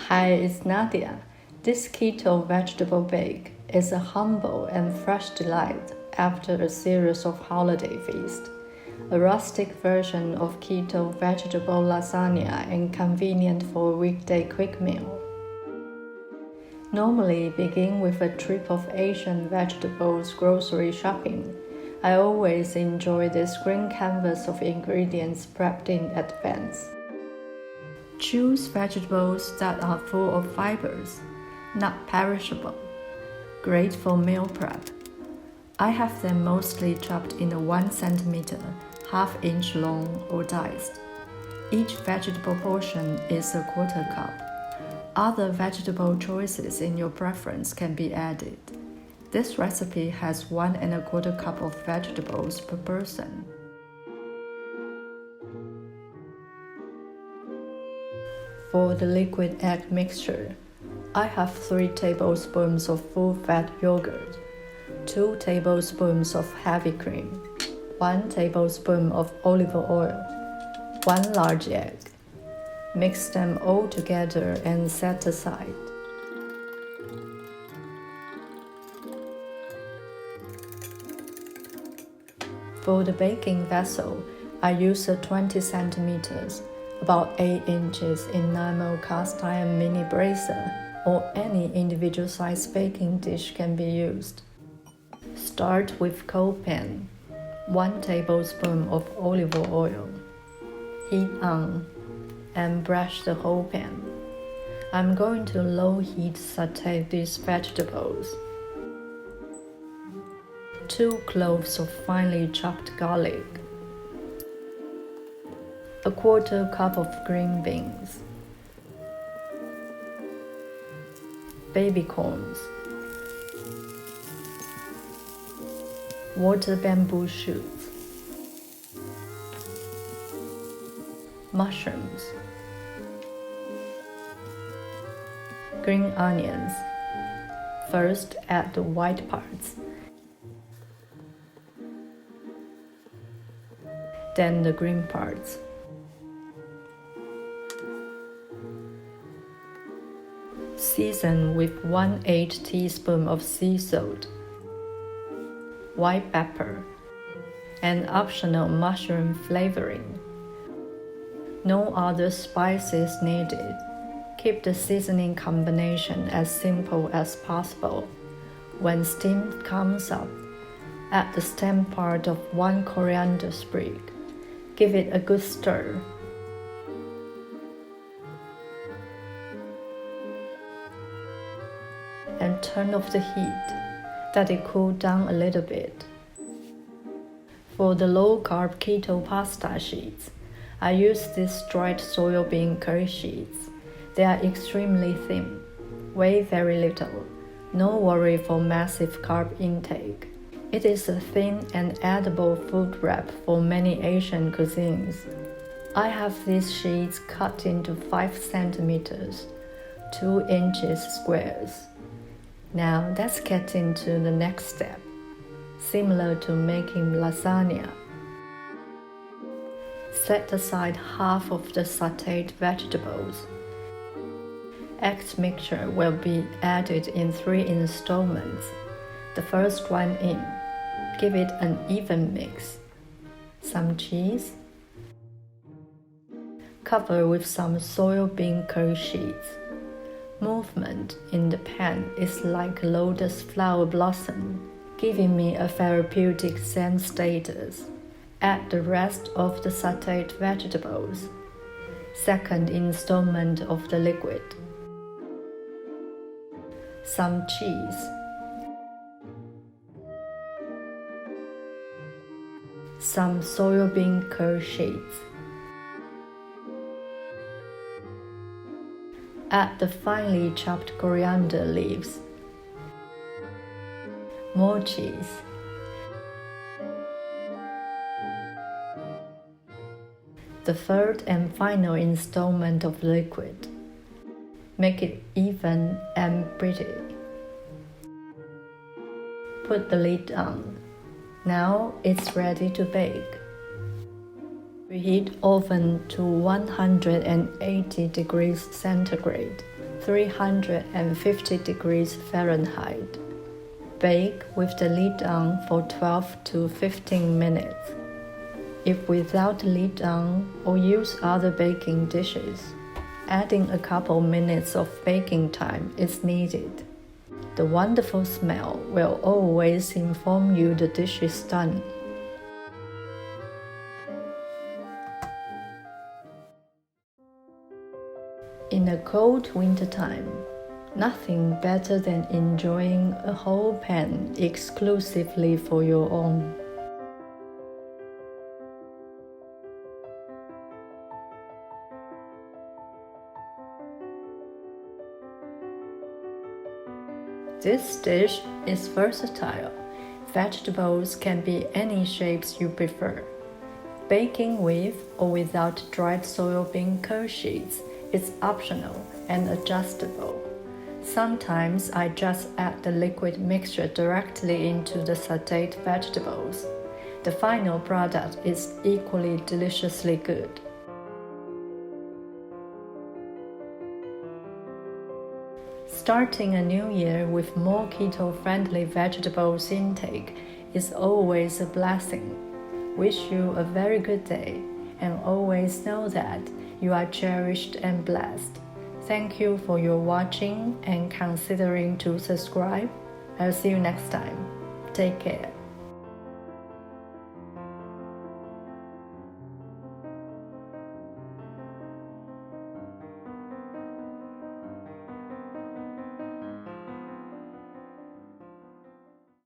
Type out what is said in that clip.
Hi, it's Nadia. This keto vegetable bake is a humble and fresh delight after a series of holiday feasts. A rustic version of keto vegetable lasagna and convenient for a weekday quick meal. Normally begin with a trip of Asian vegetables grocery shopping. I always enjoy this green canvas of ingredients prepped in advance. Choose vegetables that are full of fibers, not perishable. Great for meal prep. I have them mostly chopped in a 1 cm, ½ inch long or diced. Each vegetable portion is a ¼ cup. Other vegetable choices in your preference can be added. This recipe has 1¼ cup of vegetables per person. For the liquid egg mixture, I have 3 tablespoons of full-fat yogurt, 2 tablespoons of heavy cream, 1 tablespoon of olive oil, 1 large egg. Mix them all together and set aside. For the baking vessel, I use a 20 centimeters, about 8 inches enamel cast iron mini brazier, or any individual size baking dish can be used. Start with cold pan, 1 tablespoon of olive oil. Heat on and brush the whole pan. I'm going to low heat sauté these vegetables. 2 cloves of finely chopped garlic. A ¼ cup of green beans. Baby corns. Water bamboo shoots. Mushrooms. Green onions. First add the white parts. Then the green parts. Season with 1/8 teaspoon of sea salt, white pepper, and optional mushroom flavoring. No other spices needed. Keep the seasoning combination as simple as possible. When steam comes up, add the stem part of 1 coriander sprig. Give it a good stir. And turn off the heat. Let it cool down a little bit. For the low-carb keto pasta sheets, I use these dried soybean curry sheets. They are extremely thin, weigh very little. No worry for massive carb intake. It is a thin and edible food wrap for many Asian cuisines. I have these sheets cut into 5 centimeters, 2 inches squares. Now let's get into the next step, similar to making lasagna. Set aside half of the sautéed vegetables. Egg mixture will be added in 3 installments. The first one in. Give it an even mix. Some cheese. Cover with some soybean curry sheets. Movement in the pan is like lotus flower blossom, giving me a therapeutic zen status. Add the rest of the sautéed vegetables. Second installment of the liquid. Some cheese. Some soybean curry sheets. Add the finely chopped coriander leaves. More cheese. The third and final installment of liquid. Make it even and pretty. Put the lid on. Now it's ready to bake. Preheat oven to 180 degrees centigrade, 350 degrees Fahrenheit. Bake with the lid on for 12 to 15 minutes. If without lid on, or use other baking dishes, adding a couple minutes of baking time is needed. The wonderful smell will always inform you the dish is done. In the cold wintertime, nothing better than enjoying a whole pan exclusively for your own. This dish is versatile. Vegetables can be any shapes you prefer. Baking with or without dried soybean curd sheets is optional and adjustable. Sometimes I just add the liquid mixture directly into the sautéed vegetables. The final product is equally deliciously good. Starting a new year with more keto-friendly vegetables intake is always a blessing. Wish you a very good day, and always know that you are cherished and blessed. Thank you for your watching and considering to subscribe. I'll see you next time. Take care.